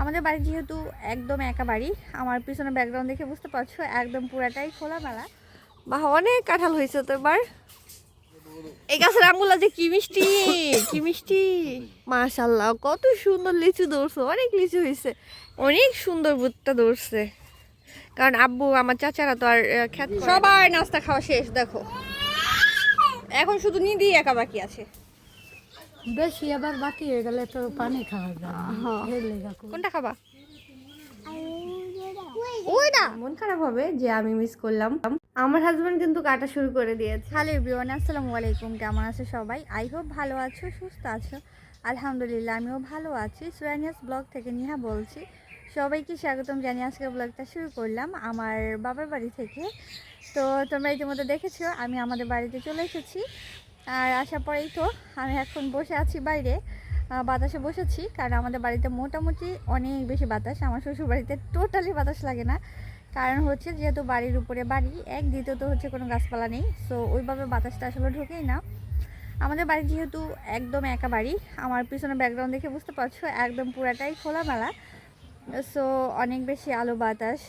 আমাদের বাড়ি যেহেতু একদম একা বাড়ি, আমার পিছনে ব্যাকগ্রাউন্ড দেখে বুঝতে পারছো একদম পুরাটাই খোলামেলা। বা অনেক কাঁঠাল হয়েছে তো এবার। এই গাছের আমগুলা যে কি মিষ্টি, কি মিষ্টি, মাশাআল্লাহ কত সুন্দর লিচু ধরছে, অনেক লিচু হয়েছে, অনেক সুন্দর ভুট্টা ধরছে। কারণ আব্বু আমার চাচারা তো আর খেত, সবাই নাস্তা খাওয়া শেষ দেখো, এখন শুধু নিধি একা বাকি আছে। বেশি আবার বাকি হয়ে গেলে তো পানি খাওয়া যায়। কোনটা খাবা? ওইটা মন খারাপ হবে যে আমি মিস করলাম। আমার হাজবেন্ড কিন্তু কাটা শুরু করে দিয়েছে। হ্যালো এভরিওয়ান, আসসালামু আলাইকুম। কেমন আছো সবাই? আই হোপ ভালো আছো, সুস্থ আছো। আলহামদুলিল্লাহ আমিও ভালো আছি। সুরানিয়াস ব্লগ থেকে নিহা বলছি। সবাইকে স্বাগতম জানিয়ে আজকে ব্লগটা শুরু করলাম আমার বাবার বাড়ি থেকে। তো তোমরা ইতিমধ্যে দেখেছো আমি আমাদের বাড়িতে চলে এসেছি। আর আসার পরেই তো আমি এখন বসে আছি বাইরে, বাতাসে বসেছি। কারণ আমাদের বাড়িতে মোটামুটি অনেক বেশি বাতাস, আমার শ্বশুর বাড়িতে টোটালি বাতাস লাগে না। কারণ হচ্ছে যেহেতু বাড়ির উপরে বাড়ি, দ্বিতীয়ত হচ্ছে কোনো গাছপালা নেই, সো ওইভাবে বাতাসটা আসলে ঢোকেই না। আমাদের বাড়ি যেহেতু একদম একা বাড়ি, আমার পিছনে ব্যাকগ্রাউন্ড দেখে বুঝতে পারছো একদম পুরাটাই খোলামেলা, সো অনেক বেশি আলো বাতাস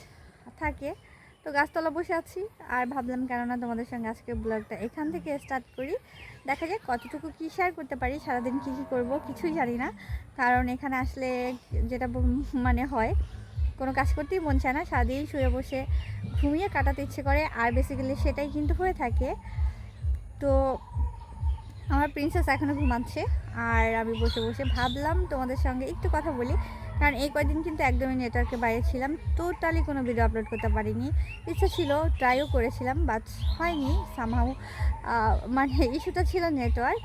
থাকে। তো গাছতলা বসে আছি আর ভাবলাম কেননা তোমাদের সঙ্গে আজকে ব্লগটা এখান থেকে স্টার্ট করি। দেখা যাক কতটুকু কী শেয়ার করতে পারি, সারাদিন কী কী করবো কিছুই জানি না। কারণ এখানে আসলে যেটা মানে হয়, কোনো কাজ করতেই মন চায় না, সারাদিন শুয়ে বসে ঘুমিয়ে কাটাতে ইচ্ছে করে, আর বেসিক্যালি সেটাই কিন্তু হয়ে থাকে। তো আমার প্রিন্সেস এখনও ঘুমাচ্ছে আর আমি বসে বসে ভাবলাম তোমাদের সঙ্গে একটু কথা বলি। কারণ এই কয়দিন কিন্তু একদমই নেটওয়ার্কের বাইরে ছিলাম, টোটালি কোনো ভিডিও আপলোড করতে পারিনি। ইচ্ছা ছিল, ট্রাইও করেছিলাম, বাট হয়নি সামহাউ। মানে ইস্যুটা ছিল নেটওয়ার্ক।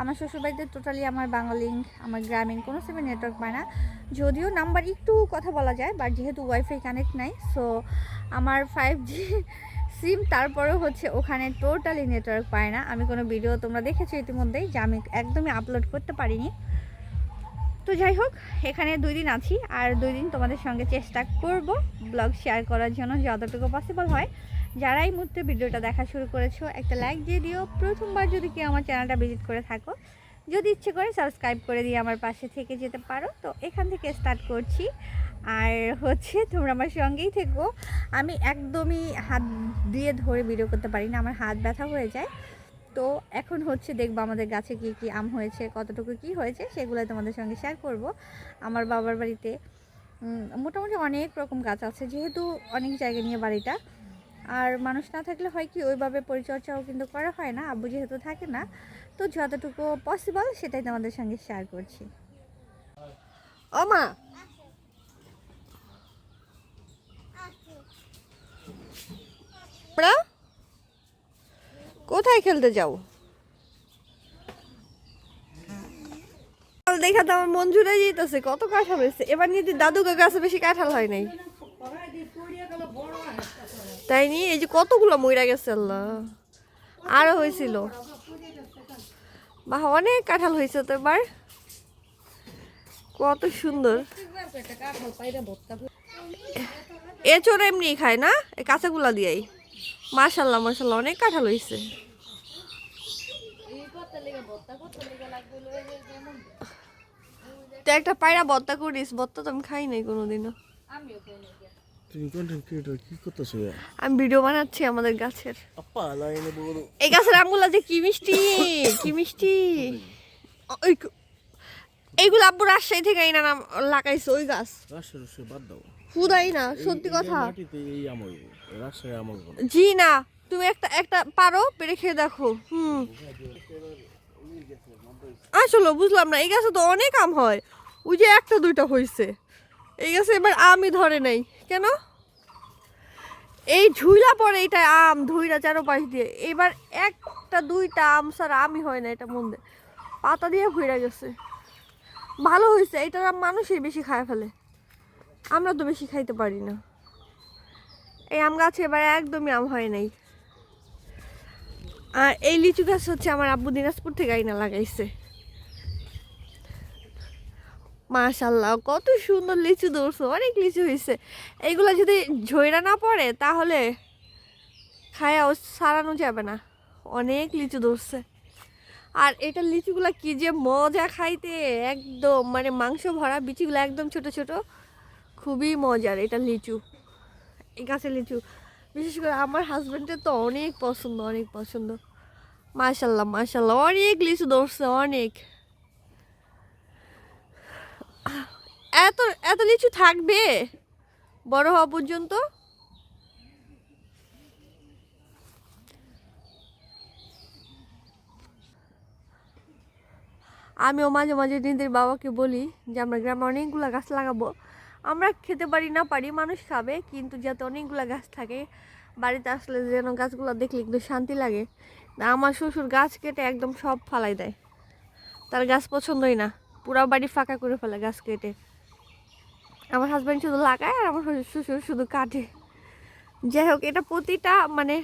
আমার শ্বশুরবাড়িতে টোটালি আমার বাঙালি, আমার গ্রামীণ কোনো সিমে নেটওয়ার্ক পায় না। যদিও নাম্বার একটু কথা বলা যায়, বাট যেহেতু ওয়াইফাই কানেক্ট নাই, সো আমার 5G সিম, তারপরেও হচ্ছে ওখানে টোটালি নেটওয়ার্ক পায় না। আমি কোনো ভিডিও তোমরা দেখেছো ইতিমধ্যেই যে আমি একদমই আপলোড করতে পারিনি। তো যাই হোক, এখানে 2 দিন আছি আর 2 দিন তোমাদের সঙ্গে চেষ্টা করব ব্লগ শেয়ার করার জন্য যতটুকু পসিবল হয়। যারা এই মুহূর্তে ভিডিওটা দেখা শুরু করেছো একটা লাইক দিয়ে দিও। প্রথমবার যদি কেউ আমার চ্যানেলটা ভিজিট করে থাকো, যদি ইচ্ছে করে সাবস্ক্রাইব করে দিয়ে আমার পাশে থেকে যেতে পারো। তো এখান থেকে স্টার্ট করছি আর হচ্ছে তোমরা আমার সঙ্গেই থেকো। আমি একদমই হাত দিয়ে ধরে ভিডিও করতে পারি না, আমার হাত ব্যথা হয়ে যায়। তো এখন হচ্ছে দেখবো আমাদের গাছে কি কি আম হয়েছে, কতটুকু কি হয়েছে, সেগুলো তোমাদের সঙ্গে শেয়ার করব। আমার বাবার বাড়িতে মোটামুটি অনেক রকম গাছ আছে, যেহেতু অনেক জায়গা নিয়ে বাড়িটা। আর মানুষ না থাকলে হয় কি ওইভাবে পরিচর্যাও কিন্তু করা হয় না, আব্বু যেহেতু থাকে না। তো যতটুকু পসিবল সেটাই তোমাদের সঙ্গে শেয়ার করছি। ও মা, কোথায় খেলতে যাও? দেখা তো আমার মন জুড়ে যেতেছে, কত কাঁঠাল হয়েছে এবার। নিয়ে দাদু গাছে বেশি কাঁঠাল হয় নাই, তাই নি? এই যে কতগুলো মইরা গেছে, আল্লাহ আরো হয়েছিল। বাহ অনেক কাঁঠাল হয়েছে তো এবার, কত সুন্দর। এচোর এমনি খায় না, এই কাঁচাগুলা দিয়াই। মাশাল্লাহ মাশাল্লাহ অনেক কাঁঠাল হয়েছে। তো একটা পায়রা ভর্তা করিস, ভর্তা তো আমি খাই নাই কোনোদিনও। আমি ভিডিও বানাচ্ছি আমাদের গাছের। এই গাছের আমগুলা যে কি মিষ্টি, কি মিষ্টি। এইগুলো আব্বু রাজশাহী থেকে আইনা নাম লাগাইছে ওই গাছ। হুদাই না, সত্যি কথা। জি না, তুমি একটা একটা পারো পেরে খেয়ে দেখো। আসলে বুঝলাম না, এই গাছে তো অনেক আম হয়, ওই যে একটা দুইটা হয়েছে। এই গাছে এবার আমই ধরে নাই কেন? এই ঝুইলা পরে এটা আম ধুইরা চারোপাশ দিয়ে, এবার একটা দুইটা আম ছাড়া আমই হয় না, এটা মন্দে পাতা দিয়ে ভইরা গেছে। ভালো হয়েছে, এইটার আম মানুষই বেশি খায় ফেলে, আমরা তো বেশি খাইতে পারি না। এই আম গাছে এবার একদমই আম হয় নাই। আর এই লিচু গাছ হচ্ছে আমার আব্বু দিনাজপুর থেকে আইনা লাগাইছে। মাশাল্লাহ কত সুন্দর লিচু ধরছে, অনেক লিচু হয়েছে। এইগুলা যদি ঝইরা না পড়ে তাহলে খায়াও সারানো যাবে না, অনেক লিচু ধরছে। আর এটা লিচুগুলা কি যে মজা খাইতে, একদম মানে মাংস ভরা, বিচিগুলো একদম ছোট ছোট, খুবই মজার এটা লিচু। এই গাছের লিচু বিশেষ করে আমার হাজবেন্ডের তো অনেক পছন্দ, অনেক পছন্দ। মাশাল্লাহ মাশাল্লাহ, অনেক লিচু ধরছে, অনেক। এত এত লিচু থাকবে বড় হওয়া পর্যন্ত? আমিও মাঝে মাঝে নিজের বাবাকে বলি যে আমরা গ্রামে অনেকগুলো গাছ লাগাবো, আমরা খেতে পারি না পারি, মানুষ খাবে, কিন্তু যাতে অনেকগুলো গাছ থাকে বাড়িতে আসলে যেন গাছগুলো দেখলে একটু শান্তি লাগে। না, আমার শ্বশুর গাছ কেটে একদম সব ফালাই দেয়, তার গাছ পছন্দই না, পুরো বাড়ি ফাঁকা করে ফেলে গাছ কেটে। আমার হাজব্যান্ড শুধু লাগায় আর আমার শ্বশুর শুধু কাটে। যাই হোক, এটা প্রতিটা মানে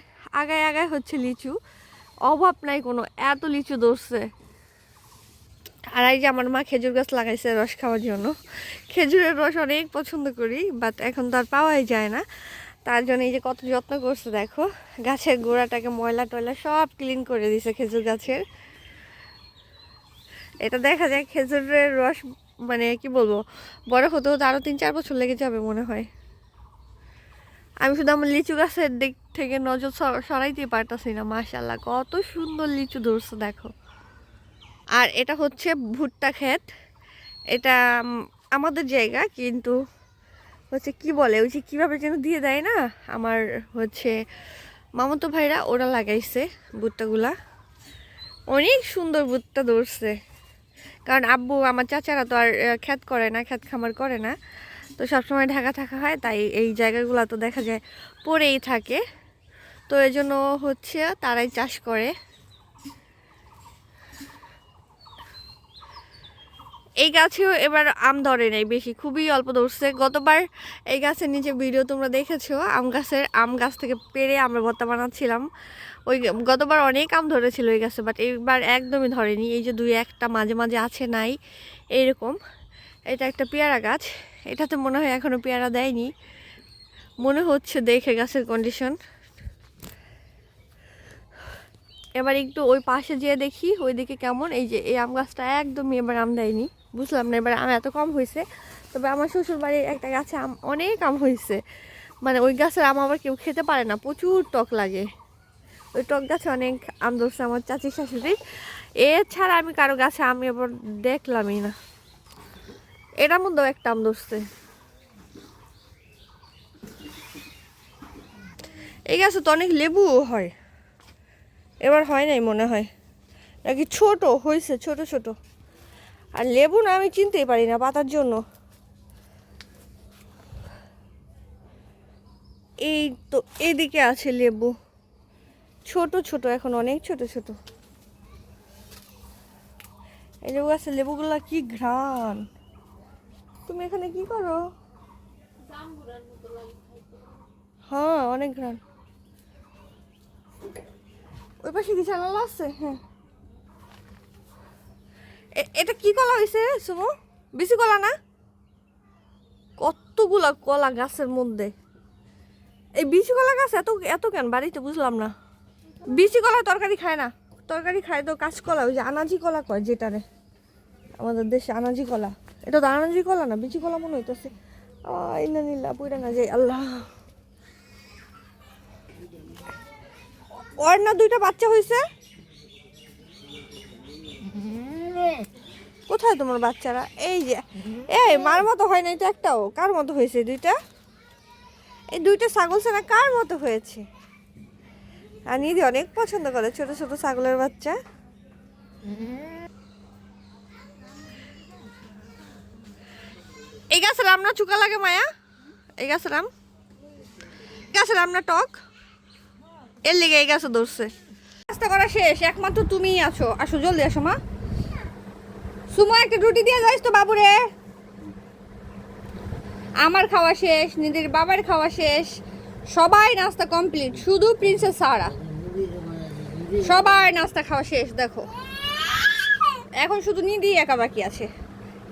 আগায় আগায় হচ্ছে লিচু, অভাব নাই কোনো, এত লিচু ধরছে। আর এই যে আমার মা খেজুর গাছ লাগাইছে রস খাওয়ার জন্য। খেজুরের রস অনেক পছন্দ করি, বাট এখন তো আর পাওয়াই যায় না। তার জন্য এই যে কত যত্ন করছে দেখো, গাছের গোড়াটাকে ময়লা টয়লা সব ক্লিন করে দিছে খেজুর গাছের। এটা দেখা যায় খেজুরের রস মানে কি বলবো, বড় হতে হতে আরও 3-4 বছর লেগে যাবে মনে হয়। আমি শুধু আমার লিচু গাছের দিক থেকে নজর সরাইতে পারতাছি না। মাশাআল্লাহ কত সুন্দর লিচু ধরছে দেখো। আর এটা হচ্ছে ভুট্টা ক্ষেত, এটা আমাদের জায়গা, কিন্তু হচ্ছে কি বলে ওই যে কীভাবে যেন দিয়ে দেয় না, আমার হচ্ছে মামাতো ভাইরা ওরা লাগাইছে ভুট্টাগুলা, অনেক সুন্দর ভুট্টা ধরছে। কারণ আব্বু আমার চাচারা তো আর ক্ষেত করে না, ক্ষেত খামার করে না, তো সবসময় ঢাকা থাকা হয়, তাই এই জায়গাগুলো তো দেখা যায় পড়েই থাকে, তো এই জন্য হচ্ছে তারাই চাষ করে। এই গাছেও এবার আম ধরে নাই বেশি, খুবই অল্প ধরছে। গতবার এই গাছের নিচে ভিডিও তোমরা দেখেছো, আম গাছ থেকে পেড়ে আমরা ভর্তা বানাচ্ছিলাম। ওই গতবার অনেক আম ধরেছিল ওই গাছে, বাট এইবার একদমই ধরেনি। এই যে 2-1টা মাঝে মাঝে আছে, নাই এইরকম। এটা একটা পেয়ারা গাছ, এটাতে মনে হয় এখনো পেয়ারা দেয়নি মনে হচ্ছে দেখে গাছের কন্ডিশন। এবার একটু ওই পাশে যেয়ে দেখি ওইদিকে কেমন। এই যে এই আম গাছটা একদমই এবার আম দেয়নি, বুঝলাম না এবার আম এত কম হয়েছে। তবে আমার শ্বশুর বাড়ির একটা গাছে আম অনেক আম হয়েছে, মানে ওই গাছের আম আবার কেউ খেতে পারে না, প্রচুর টক লাগে। ওই টক গাছে অনেক আম ধরছে আমার চাচি শাশুড়ি, এছাড়া আমি কারো গাছে আমি এবার দেখলামই না। এটার মধ্যেও একটা আম ধরছে। এই গাছে তো অনেক লেবুও হয়, এবার হয় নাই মনে হয়, নাকি ছোট হয়েছে, ছোট ছোট। আর লেবু না আমি চিনতেই পারি না পাতার জন্য। এই তো এইদিকে আছে লেবু, ছোট ছোট, এখন অনেক ছোট ছোট। এই লেবু গাছে লেবুগুলা কি ঘ্রাণ। তুমি এখানে কি করো? হ্যাঁ অনেক ঘ্রাণ। ওই পাশে কি জানালা আছে? হ্যাঁ। এটা কি কলা হয়েছে সুমো? বেশি কলা না? কতগুলা কলা গাছের মধ্যে। এই বিচি কলা গাছ এত এত কেন বাড়িতে, বুঝলাম না। বিচি কলা তরকারি খায় না, তরকারি খায় তো কাঁচকলা, ওই যে আনাজি কলা কয় যেটারে আমাদের দেশে আনাজি কলা। এটা তো আনাজি কলা না, বিচি কলা মনে হইতেছে। ইনা নিল্লা পুইরা না যাই আল্লাহ। ওর না 2টা বাচ্চা হয়েছে? কোথায় তোমার বাচ্চারা? এই যে এই মার মতো হয় নাই তো একটাও, কার মতো হয়েছে 2টা? এই 2টা ছাগল ছানা কার মতো হয়েছে? আর নিধি অনেক পছন্দ করে ছোট ছোট ছাগলের বাচ্চা। এই গাছের আম না চুকা লাগে মায়া? এই গাছের আম, গাছের আম না টক, এর লেগে এই গাছে ধরছে। রাস্তা করা শেষ, একমাত্র তুমিই আছো, আসো জলদি আসো মা। সুমো একটা রুটি দিয়ে যাইস তো বাবুরে। আমার খাওয়া শেষ, নিধির বাবার খাওয়া শেষ, সবাই নাস্তা কমপ্লিট, শুধু প্রিন্সেস সারা। সবাই নাস্তা খাওয়া শেষ দেখো, এখন শুধু নিধি একা বাকি আছে।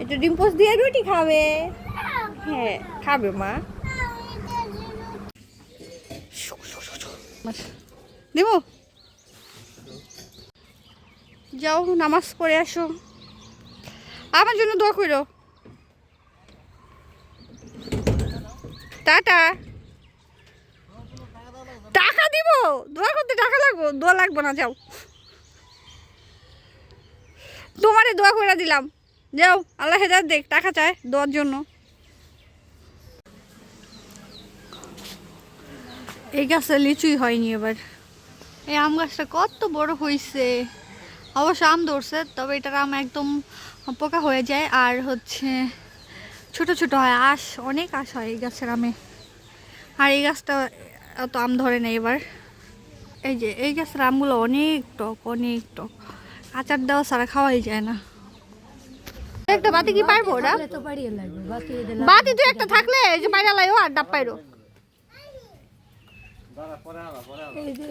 একটু ডিম পোস্ট দিয়ে রুটি খাবে। হ্যাঁ খাবে মা। দিব যাও নামাজ পড়ে আসো, আমার জন্য দোয়া করো। টাটা। টাকা দিব? দোয়া করতে টাকা লাগবো? দোয়া লাগবো না, যাও। তোমারে দোয়া করে দিলাম, যাও। আল্লাহ হেদায়েত দেখ, টাকা চায় দোয়ার জন্য। এই গাছটা লিচুই হয়নি এবার। এই আম গাছটা কত বড় হয়েছে, অবশ্য আম ধরছে, তবে এটার আম একদম পোকা হয়ে যায় আর হচ্ছে ছোট ছোট হয়। আঁশ, অনেক আঁশ হয় এই গাছের আমে। আর এই গাছটা অত আম ধরে না এবার। এই যে এই গাছের আমগুলো অনেক টক, অনেক টক, আচার দেওয়া ছাড়া খাওয়াই যায় না। একটা বাতি কি পারবো ওরা? তো বাড়িয়ে লাগবে বাতি বাতি তুই একটা থাকলে এই যে বাইরে লাইও আর ডাব পাইরো।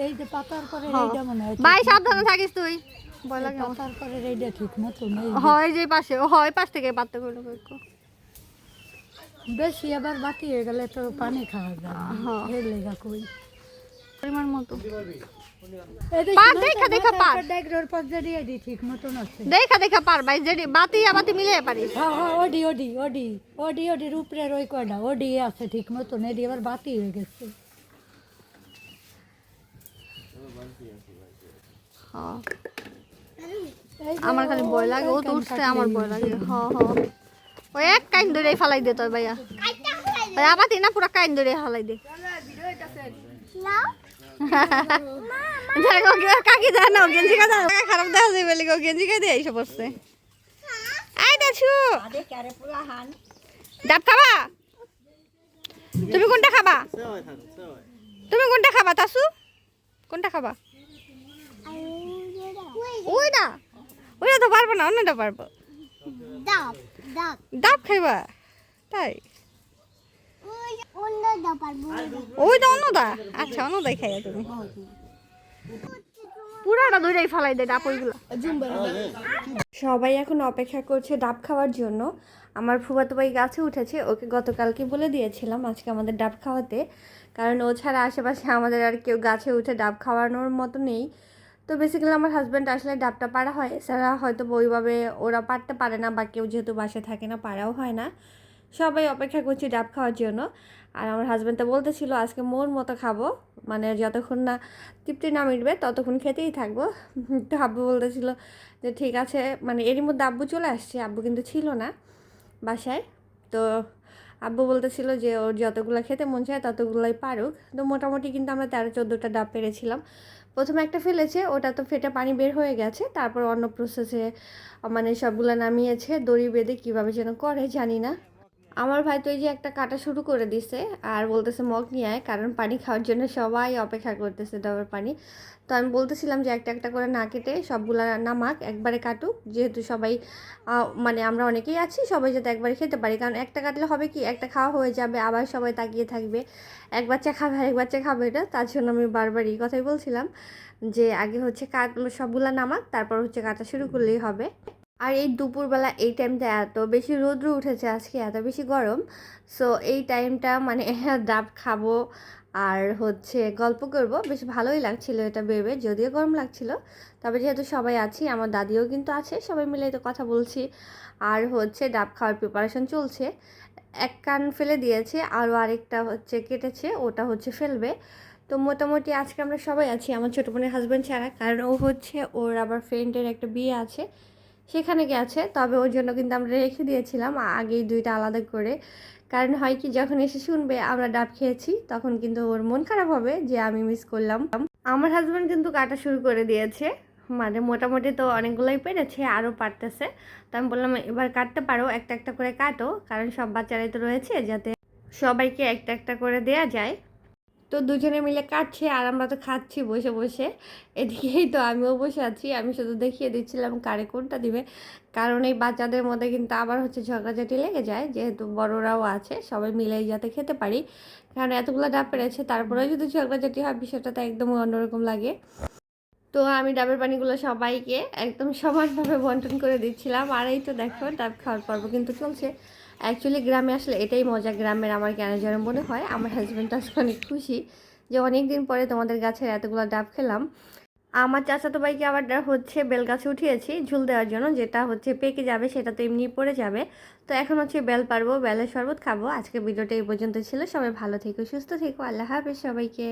এই যে পাতার পরে হ্যাঁ। এইটা মনে হয় ভাই সাবধানে থাকিস তুই, ভয় লাগে আমার। পাতার পরে এইটা ঠিক মতো নেই। হয় যে পাশে, হয় পাশ থেকে পাততে করলো। বেশি আবার বাতি হয়ে গেলে তো পানি খাওয়া যায় না। হ্যাঁ। এর লেগা কই পরিমাণ মতো এই যে পার, দেখা দেখা পার, ডাইগ্রোর পর যদি এডি ঠিক মতন আছে। দেখা দেখা পার ভাই, যে বাতি আর বাতি মিলিয়ে পারিস। হ্যাঁ হ্যাঁ ওডি ওডি ওডি ওডি ওডির উপরে ওই কয়টা ওডি আছে ঠিক মতন, এডি আবার বাতি হয়ে গেছে। হ্যাঁ, এই যে আমার খালি ভয় লাগে, ও তো উঠছে আমার ভয় লাগে। হ্যাঁ হ্যাঁ, ওই এক কাইন ধরে ফালাই দে তোর ভাইয়া। ভাইয়া বাতি না পুরা কাইন ধরে ফালাই দে। দেখো কাকি জানো গেঞ্জি কাদা খারাপ দেখা যায় বলে গেঞ্জি কাদা এইসব বসছে। আই দাছু ডাব খাবা? তুমি কোনটা খাবা? তুমি কোনটা খাবা তাসু? কোনটা খাবা? ওইটা, ওইটা তো পারবো না, অন্যটা পারবো। ডাব খাইবা? তাই ওইটা অন্যটা? আচ্ছা অন্যটাই খাইয়া তুমি। পুরাটা ধরেই ফালাই দেয় ডাব ওইগুলো। সবাই এখন অপেক্ষা করছে ডাব খাওয়ার জন্য। আমার ফুফাতো ভাই গাছে উঠেছে, ওকে গতকালকে বলে দিয়েছিলাম আজকে আমাদের ডাব খাওয়াতে, কারণ ও ছাড়া আশেপাশে আমাদের আর কেউ গাছে উঠে ডাব খাওয়ানোর মতো নেই। তো বেসিক্যালি আমার হাজব্যান্ড আসলে ডাবটা পাড়া হয়, এছাড়া হয়তো ওইভাবে ওরা পারতে পারে না, বা কেউ যেহেতু বাসায় থাকে না পাড়াও হয় না। সবাই অপেক্ষা করছি ডাব খাওয়ার জন্য। আর আমার হাজব্যান্ড তো বলতেছিল আজকে মোর মতো খাবো, মানে যতক্ষণ না তৃপ্তি না মিটবে ততক্ষণ খেতেই থাকবো। তো আব্বু বলতেছিল যে ঠিক আছে, মানে এরই মধ্যে আব্বু চলে আসছে, আব্বু কিন্তু ছিল না বাসায়। তো আব্বু বলতেছিল যে ওর যতগুলো খেতে মন চায় ততগুলোই পারুক। তো মোটামুটি কিন্তু আমরা 13-14টা ডাব পেরেছিলাম। প্রথমে একটা ফেলেছে, ওটা তো ফেটে পানি বের হয়ে গেছে, তারপর অন্য প্রসেসে মানে সবগুলো নামিয়েছে, দড়ি বেঁধে কীভাবে যেন করে জানি না। আমার ভাই তো এই যে একটা কাটা শুরু করে দিছে আর বলতেছে মগ নিয়ে আয়, কারণ পানি খাওয়ার জন্য সবাই অপেক্ষা করতেছে ডাবের পানি। তো আমি বলতেছিলাম যে একটা একটা করে না কেটে সবগুলা নামাক, একবারে কাটুক, যেহেতু সবাই মানে আমরা অনেকেই আছি, সবাই যাতে একবারে খেতে পারি। কারণ একটা কাটলে হবে কি, একটা খাওয়া হয়ে যাবে, আবার সবাই তাকিয়ে থাকবে এক বাচ্চা খাবে আর এক বাচ্চা খাবে না। তার জন্য আমি বারবার এই কথাই বলছিলাম যে আগে হচ্ছে সবগুলা নামাক, তারপর হচ্ছে কাটা শুরু করলেই হবে। আর এই দুপুরবেলা এই টাইমটা এত বেশি রৌদ্র উঠেছে আজকে, এত বেশি গরম। সো এই টাইমটা মানে ডাব খাবো আর হচ্ছে গল্প করব, বেশ ভালোই লাগছিল এটা ভেবে, যদিও গরম লাগছিল। তবে যেহেতু সবাই আছি, আমার দাদিও কিন্তু আছে, সবাই মিলে তো কথা বলছি। আর হচ্ছে ডাব খাওয়ার প্রিপারেশন চলছে। এক কান ফেলে দিয়েছে, আরও আরেকটা হচ্ছে কেটেছে, ওটা হচ্ছে ফেলবে। তো মোটামুটি আজকে আমরা সবাই আছি, আমার ছোটো বোনের হাজব্যান্ড ছাড়া, কারণ ও হচ্ছে ওর আবার ফ্রেন্ডের একটা বিয়ে আছে, সেখানে গেছে। তবে ওর জন্য কিন্তু আমরা রেখে দিয়েছিলাম আগেই দুইটা আলাদা করে, কারণ হয় কি যখন এসে শুনবে আমরা ডাব খেয়েছি তখন কিন্তু ওর মন খারাপ হবে যে আমি মিস করলাম। আমার হাজব্যান্ড কিন্তু কাটা শুরু করে দিয়েছে, মানে মোটামুটি তো অনেকগুলোই পেরেছে, আরও পারতেছে। তো আমি বললাম এবার কাটতে পারো, একটা একটা করে কাটো, কারণ সব বাচ্চারাই তো রয়েছে, যাতে সবাইকে একটা একটা করে দেয়া যায়। তো দুজনে মিলে কাটছে আর আমরা তো খাচ্ছি বসে বসে। এদিকেই তো আমিও বসে আছি, আমি শুধু দেখিয়ে দিচ্ছিলাম কারে কোনটা দিবে, কারণ এই বাচ্চাদের মধ্যে কিন্তু আবার হচ্ছে ঝগড়াঝাটি লেগে যায়, যেহেতু বড়রাও আছে, সবাই মিলেই যাতে খেতে পারি। কারণ এতগুলো ডাব পেরেছে, তারপরেও যদি ঝগড়াঝাটি হয় বিষয়টা তো একদম অন্যরকম লাগে। তো আমি ডাবের পানিগুলো সবাইকে একদম সমানভাবে বন্টন করে দিচ্ছিলাম। আর এই তো দেখো ডাব খাওয়ার পর্ব কিন্তু চলছে। অ্যাকচুয়ালি গ্রামে আসলে এটাই মজা, গ্রামের আমার কেন যেন মনে হয়। আমার হাজব্যান্ড আজকে অনেক খুশি যে অনেক দিন পরে তোমাদের গাছের এতগুলো ডাব খেলাম। আমার চাচাতো ভাইকে আবার হচ্ছে বেল গাছে উঠিয়েছি ঝুল দেওয়ার জন্য, যেটা হচ্ছে পেকে যাবে, সেটা তো এমনি পড়ে যাবে। তো এখন হচ্ছে বেল পারবো, বেলের শরবত খাবো। আজকে ভিডিওটা এই পর্যন্ত ছিল। সবাই ভালো থেকো, সুস্থ থেকো, আল্লাহ হাফেজ সবাইকে।